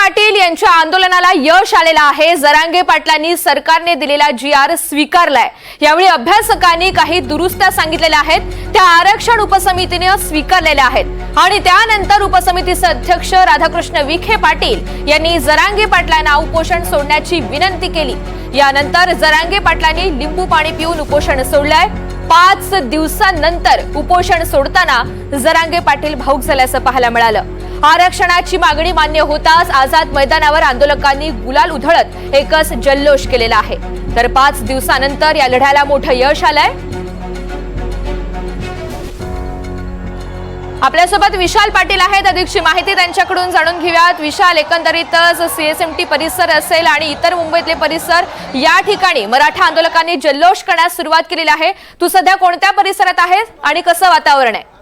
पाटील यांच्या आंदोलनाला यश आलेलं आहे। जरांगे पाटलांनी सरकारने दिलेला जी.आर. स्वीकारलाय। यावेळी अभ्यासकांनी काही दुरुस्त्या सांगितलेल्या आहेत, त्या आरक्षण उपसमितीने स्वीकारलेल्या आहेत आणि त्यानंतर उपसमितीचे अध्यक्ष राधाकृष्ण विखे पाटील यांनी जरांगे पाटलांना उपोषण सोडण्याची विनंती केली। यानंतर जरांगे पाटलांनी लिंबू पाणी पिऊन उपोषण सोडलंय। 5 दिवसांनंतर उपोषण सोडताना जरांगे पाटील भाऊक झाल्याचं पाहायला मिळालं। आरक्षणाची मागणी मान्य होताच आझाद मैदानावर आंदोलकांनी गुलाल उधळत एकच जल्लोष केलेला आहे। तर 5 दिवसांनंतर या लढ्याला मोठं यश आलंय। आपल्यासोबत विशाल पाटील आहेत, अधिकची माहिती त्यांच्याकडून जाणून घेऊयात। विशाल, एकंदरीतच सीएसएमटी परिसर असेल आणि इतर मुंबईतले परिसर या ठिकाणी मराठा आंदोलकांनी जल्लोष करण्यास सुरुवात केलेली आहे। तू सध्या कोणत्या परिसरात आहेस आणि कसं वातावरण आहे?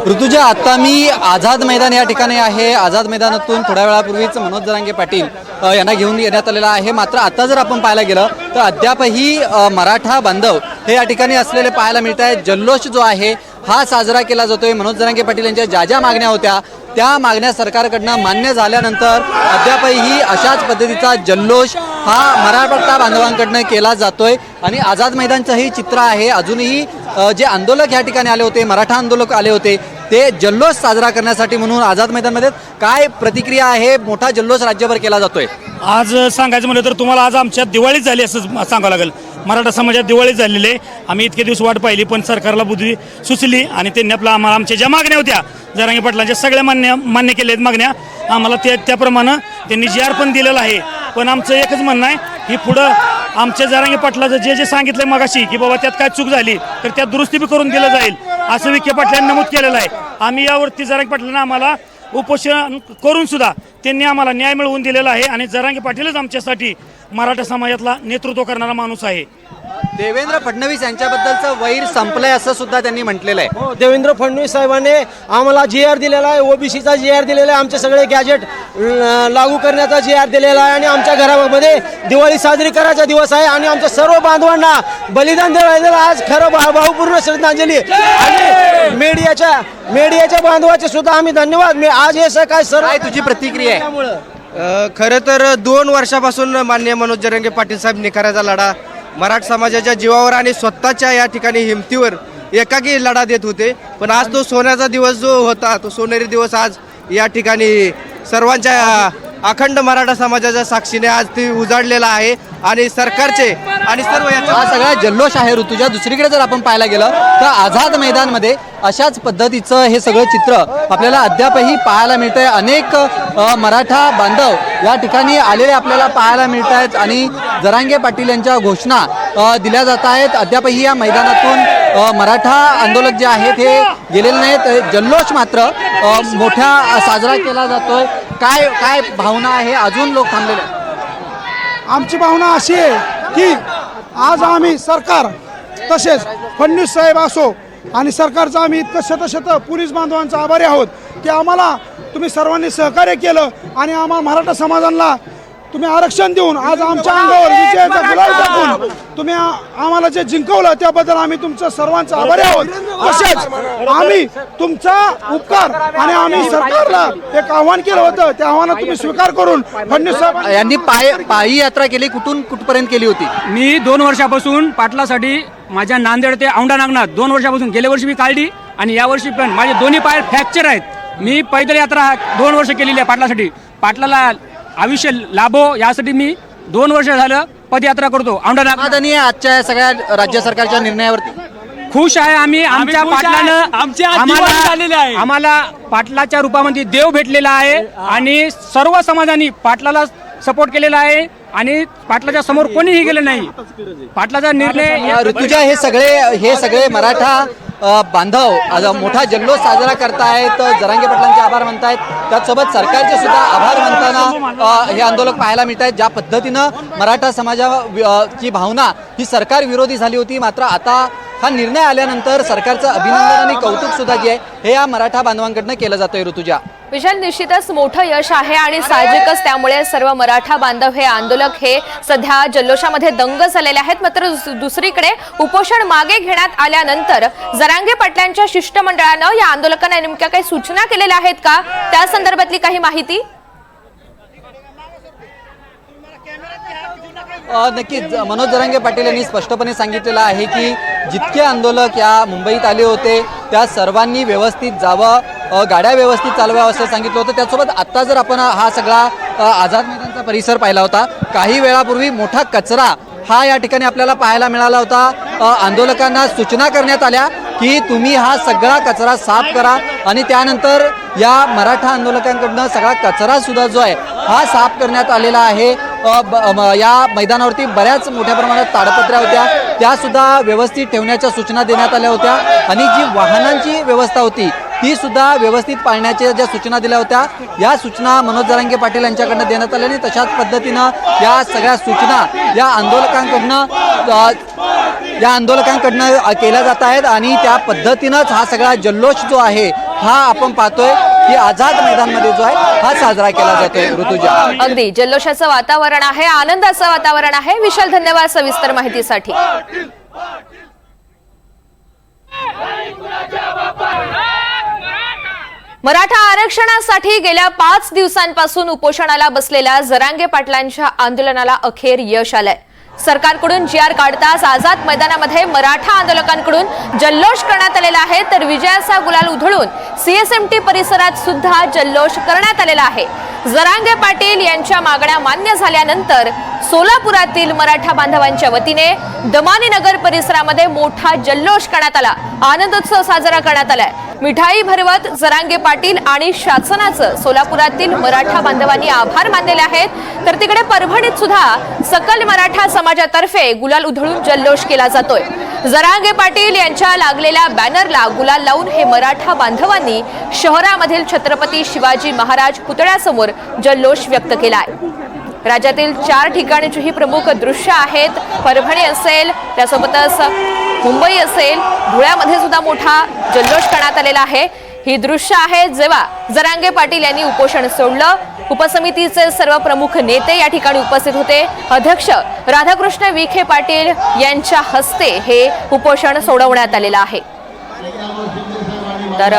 ऋतुजा, आता मी आझाद मैदान या ठिकाणी आहे। आझाद मैदानातून थोड्या वेळापूर्वीच मनोज जरांगे पाटील यांना घेऊन येण्यात आलेला आहे। मात्र आता जर आपण पाहायला गेलं तर अद्यापही मराठा बांधव हे या ठिकाणी असलेले पाहायला मिळत आहेत। जल्लोष जो आहे हा साजरा केला जातोय। मनोज जरांगे पाटील यांच्या ज्या ज्या मागण्या होत्या त्या मागण्या सरकारकडनं मान्य झाल्यानंतर अद्यापही अशाच पद्धतीचा जल्लोष हा मराठा बांधवांकडनं केला जातोय आणि आझाद मैदानचं हे चित्र आहे। अजूनही जे आंदोलक या ठिकाणी आले होते, मराठा आंदोलक आले होते, ते जल्लोष साजरा करण्यासाठी म्हणून आझाद मैदानमध्ये काय प्रतिक्रिया आहे? मोठा जल्लोष राज्यभर केला जातोय। आज सांगायचं म्हटलं तर तुम्हाला आज आमच्यात दिवाळी झाली असं सांगावं लागेल। मराठा समाजात दिवाळी झालेली आहे। आम्ही इतके दिवस वाट पाहिली, पण सरकारला बुद्धी सुचली आणि त्यांनी आम्हाला आमच्या ज्या मागण्या होत्या जरांगे पाटलांच्या सगळ्या मान्य केल्या आहेत मागण्या। आम्हाला त्याप्रमाणे त्यांनी जी.आर. पण दिलेला आहे। पण आमचं एकच म्हणणं आहे की पुढं आमच्या जरांगे पाटलाचं जे सांगितलंय मगाशी की बाबा त्यात काय चूक झाली तर त्यात दुरुस्ती बी करून दिलं जाईल असं विखे पाटलांनी नमूद केलेलं आहे। आम्ही यावरती जरांगे पाटलांना आम्हाला उपोषण करून सुद्धा त्यांनी आम्हाला न्याय मिळवून दिलेला आहे आणि जरांगे पाटीलच आमच्यासाठी मराठा समाजातला नेतृत्व करणारा माणूस आहे। देवेंद्र फडणवीस यांच्याबद्दलचं वैर संपलंय असं सुद्धा त्यांनी म्हटलेलं आहे। हो, देवेंद्र फडणवीस साहेबांनी आम्हाला जी.आर. दिलेला आहे, ओबीसीचा जी.आर. दिलेला आहे, आमचे सगळे गॅजेट लागू करण्याचा जी.आर. दिलेला आहे आणि आमच्या घरामध्ये दिवाळी साजरी करायचा दिवस आहे आणि आमच्या सर्व बांधवांना बलिदान द्यायला आज खरं भावपूर्ण श्रद्धांजली आणि मीडियाच्या बांधवाचे सुद्धा आम्ही धन्यवाद। आज हे काय सर तुझी प्रतिक्रिया आहे? खरं तर 2 वर्षापासून माननीय मनोज जरांगे पाटील साहेब निखाऱ्याचा लढा मराठा समाजाच्या जीवावर आणि स्वतःच्या या ठिकाणी हिमतीवर एकाकी लढा देत होते। पण आज तो सोन्याचा दिवस जो होता तो सोनेरी दिवस आज या ठिकाणी सर्वांच्या अखंड मराठा समाजाच्या साक्षीने आज ती उजाडलेला आहे आणि सरकारचे आणि सर्व हा सगळा जल्लोष आहे। ऋतुजा, दुसरीकडे जर आपण पाहायला गेलं तर आझाद मैदानमध्ये अशाच पद्धतीचं हे सगळं चित्र आपल्याला अद्यापही पाहायला मिळतंय। अनेक मराठा बांधव या ठिकाणी आलेले आपल्याला पाहायला मिळत आहेत आणि जरांगे पाटील यांच्या घोषणा दिल्या जात आहेत। अद्यापही या मैदानातून मराठा आंदोलक जे आहेत हे गेलेले नाहीत। जल्लोष मात्र मोठ्या साजरा केला जातोय। काय भावना आहे? अजून लोक थांबलेले आहेत? आमची भावना अशी आहे की आज आम्ही सरकार तसेच फडणवीस साहेब असो आणि सरकारचा आम्ही इतकं शतशत पोलीस बांधवांचा आभारी आहोत की आम्हाला तुम्ही सर्वांनी सहकार्य केलं आणि आम्हाला मराठा समाजाला तुम्ही आरक्षण देऊन आज आमच्या अंगावर विजयाचा गुलाल टाकून तुम्ही आम्हाला जे जिंकवलं त्याबद्दल आम्ही तुमचं सर्वांचं आभारी आहोत। तसेच आम्ही तुमचा उपकार आणि आम्ही सरकारला एक आव्हान केलं होतं, त्या आव्हानात तुम्ही स्वीकार करून फडणवीस साहेब यांनी पायी यात्रा केली। कुठपर्यंत केली होती? मी 2 वर्षापासून पाटलासाठी माझ्या नांदेड ते औंढा नागनाथ 2 वर्षापासून गेल्या वर्षी मी काढली आणि यावर्षी पण माझे दोन्ही पाय फ्रॅक्चर आहेत। मी पैदल यात्रा 2 वर्ष केलेली आहे पाटलासाठी। पाटलाला आयुष्य लाभो यासाठी मी 2 वर्ष झालं पदयात्रा करतो औंढा नागनाथ। आणि आजच्या सगळ्या राज्य सरकारच्या निर्णयावरती खुश आहे आम्ही। आमच्या पाटलानं आम्हाला पाटलाच्या रूपामध्ये देव भेटलेला आहे आणि सर्व समाजाने पाटलाला सपोर्ट केलेला आहे आणि पाटलाच्या समोर कोणीही गेलं नाही। पाटलाचा निर्णय ऋतुजा, हे सगळे मराठा बांधव आज मोठा जल्लोष साजरा करतायत, जरांगे पाटलांचे आभार म्हणतायत, त्याचसोबत सरकारचे सुद्धा आभार म्हणताना हे आंदोलक पाहायला मिळत आहेत। ज्या पद्धतीनं मराठा समाजाची भावना ही सरकार विरोधी झाली होती, मात्र आता हा निर्णय आल्यानंतर सरकारचं अभिनंदन आणि कौतुक सुद्धा जे आहे हे या मराठा बांधवांकडनं केलं जातंय ऋतुजा. विशाल, निश्चितच मोठं यश आहे आणि साहजिकच त्यामुळे सर्व मराठा बांधव हे आंदोलक हे सध्या जल्लोषामध्ये दंग झालेले आहेत. मात्र दुसरीकडे उपोषण मागे घेण्यात आल्यानंतर जरांगे पाटलांच्या शिष्टमंडळानं या आंदोलकांना नेमक्या काही सूचना केलेल्या आहेत का, त्या संदर्भातली काही माहिती? नक्कीच मनोज जरांगे पाटील यांनी स्पष्टपणे सांगितलेलं आहे की जितके आंदोलक या मुंबईत आले होते त्या सर्वांनी व्यवस्थित जावं, गाड्या व्यवस्थित चालवावं असं सांगितलं होतं. त्यासोबत आत्ता जर आपण हा सगळा आझाद मैदानचा परिसर पाहिला होता, काही वेळापूर्वी मोठा कचरा हा या ठिकाणी आपल्याला पाहायला मिळाला होता. आंदोलकांना सूचना करण्यात आल्या की तुम्ही हा सगळा कचरा साफ करा आणि त्यानंतर या मराठा आंदोलकांकडनं सगळा कचरा सुद्धा जो आहे हा साफ करण्यात आलेला आहे. या मैदानावरती बऱ्याच मोठ्या प्रमाणात ताडपत्र्या होत्या, त्या सुद्धा व्यवस्थित ठेवण्याच्या सूचना देण्यात आल्या होत्या आणि जी वाहनांची व्यवस्था होती ती सुद्धा व्यवस्थित पाळण्याच्या ज्या सूचना दिल्या होत्या या सूचना मनोज जरांगे पाटील यांच्याकडनं देण्यात आल्या आणि तशाच पद्धतीनं या सगळ्या सूचना या आंदोलकांकडनं केल्या जात आहेत आणि त्या पद्धतीनंच हा सगळा जल्लोष जो आहे हा आपण पाहतोय की आझाद मैदानमध्ये जो आहे हा साजरा केला जातोय. ऋतुजा, अगदी जल्लोषाचं वातावरण आहे, आनंदाचं वातावरण आहे. विशाल, धन्यवाद सविस्तर माहितीसाठी. मराठा आरक्षणासाठी गेल्या 5 दिवसांपासून उपोषणाला बसलेल्या जरांगे पाटलांच्या आंदोलनाला अखेर यश आलंय. सरकारकडून GR काढताच आझाद मैदानामध्ये मराठा आंदोलकांकडून जल्लोष करण्यात आलेला आहे, तर विजयाचा गुलाल उधळून CSMT परिसरात सुद्धा जल्लोष करण्यात आलेला आहे. जरांगे पाटील यांच्या मागण्या मान्य झाल्यानंतर सोलापुरातील मराठा बांधवांच्या वतीने दमानी नगर परिसरामध्ये मोठा जल्लोष करण्यात आला, आनंदोत्सव साजरा करण्यात आलाय. मिठाई भरवत जरांगे पाटील आणि शासनाचं सोलापुरातील मराठा बांधवांनी आभार मानलेले आहेत. तर तिकडे परभणीत सुद्धा सकल मराठा समाजातर्फे गुलाल उधळून जल्लोष केला जातोय. जरांगे पाटील यांच्या लागलेल्या बॅनरला गुलाल लावून हे मराठा बांधवांनी शहरामधील छत्रपती शिवाजी महाराज पुतळ्यासमोर जल्लोष व्यक्त केलाय. राज्यातील 4 ठिकाणची ही प्रमुख दृश्य आहेत. परभणी असेल, त्यासोबतच मुंबई असेल, धुळ्यामध्ये सुद्धा मोठा जल्लोष करण्यात आलेला आहे. ही दृश्य आहेत जेव्हा जरांगे पाटील यांनी उपोषण सोडलं. उपसमितीचे सर्व प्रमुख नेते या ठिकाणी उपस्थित होते. अध्यक्ष राधाकृष्ण विखे पाटील यांच्या हस्ते हे उपोषण सोडवण्यात आलेलं आहे. तर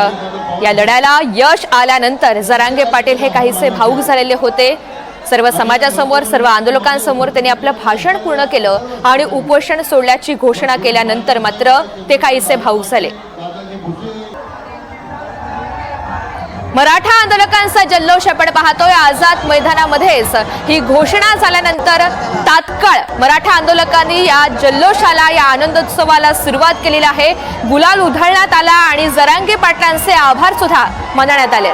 या लढ्याला यश आल्यानंतर जरांगे पाटील हे काहीसे भावुक झालेले होते. सर्व समाजासमोर, सर्व आंदोलकांसमोर त्यांनी आपलं भाषण पूर्ण केलं आणि उपोषण सोडल्याची घोषणा केल्यानंतर मात्र ते काहीसे भावुक झाले. मराठा आंदोलकांचा जल्लोष आपण पाहतोय. आझाद मैदानामध्येच ही घोषणा झाल्यानंतर तात्काळ मराठा आंदोलकांनी या जल्लोषाला, या आनंदोत्सवाला सुरुवात केलेली आहे. गुलाल उधळण्यात आला आणि जरांगे पाटलांचे आभार सुद्धा मानण्यात आले.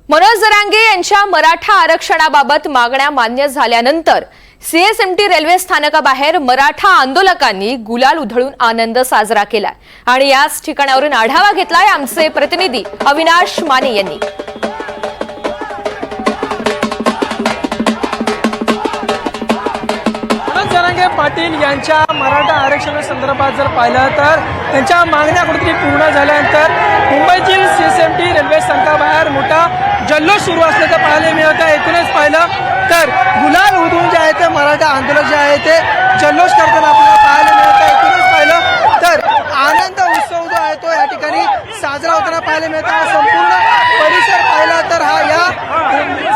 मनोज जरांगे यांच्या मराठा आरक्षणाबाबत मागण्या मान्य झाल्यानंतर CSMT रेल्वे स्थानकाबाहेर मराठा आंदोलकांनी गुलाल उधळून आनंद साजरा केलाय आणि याच ठिकाणावरून आढावा घेतलाय आमचे प्रतिनिधी अविनाश माने यांनी. जरांगे पाटील यांच्या मराठा आरक्षणासंदर्भात जर पाहिलं तर त्यांच्या मागण्या कुठेतरी पूर्ण झाल्यानंतर मुंबईतील CSMT रेल्वे स्थानकाबाहेर मोठा जल्लोष सुरू असल्याचं पाहायला मिळतं. एकूणच पाहिलं तर गुलाल उधळून जे आहे ते मराठा आंदोलक जे आहे ते जल्लोष करताना आपल्याला पाहायला मिळतं. एकूणच पाहिलं तर आनंद उत्सव जो आहे तो या ठिकाणी साजरा होताना पाहायला मिळतं. हा संपूर्ण परिसर पाहिला तर हा या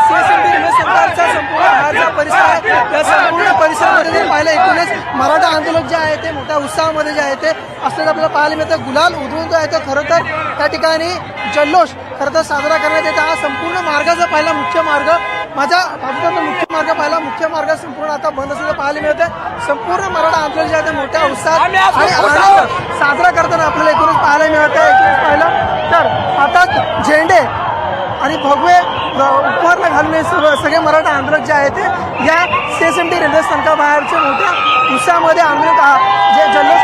CSMT रेल्वे स्थानकाचा संपूर्ण हा जो परिसर आहे या संपूर्ण परिसरामध्ये जर पाहिलं एकूणच मराठा आंदोलक जे आहे ते मोठ्या उत्साहामध्ये जे आहे ते असलेलं आपल्याला पाहायला मिळतं. गुलाल उधळून जो आहे तो खरं तर त्या ठिकाणी जल्लोष खरं तर साजरा करण्यात येतो. हा संपूर्ण मार्गाचा पाहिला मुख्य मार्ग माझ्या बाजूचा मुख्य मार्ग पाहिला, मुख्य मार्ग संपूर्ण आता बंद असलेलं पाहायला मिळतं. संपूर्ण मराठा आंदोलन जे आहे ते मोठ्या उत्साहात आणि आनंद साजरा करताना आपल्याला एकूणच पाहायला मिळतं. एकूणच पाहिलं तर आता झेंडे आणि भगवे उपहारला घालून हे सगळे मराठा आंदोलक जे आहेत ते या CSMT रेल्वे स्थानकाबाहेरच्या मोठ्या उत्साहामध्ये आंदोलक जे जल्लोष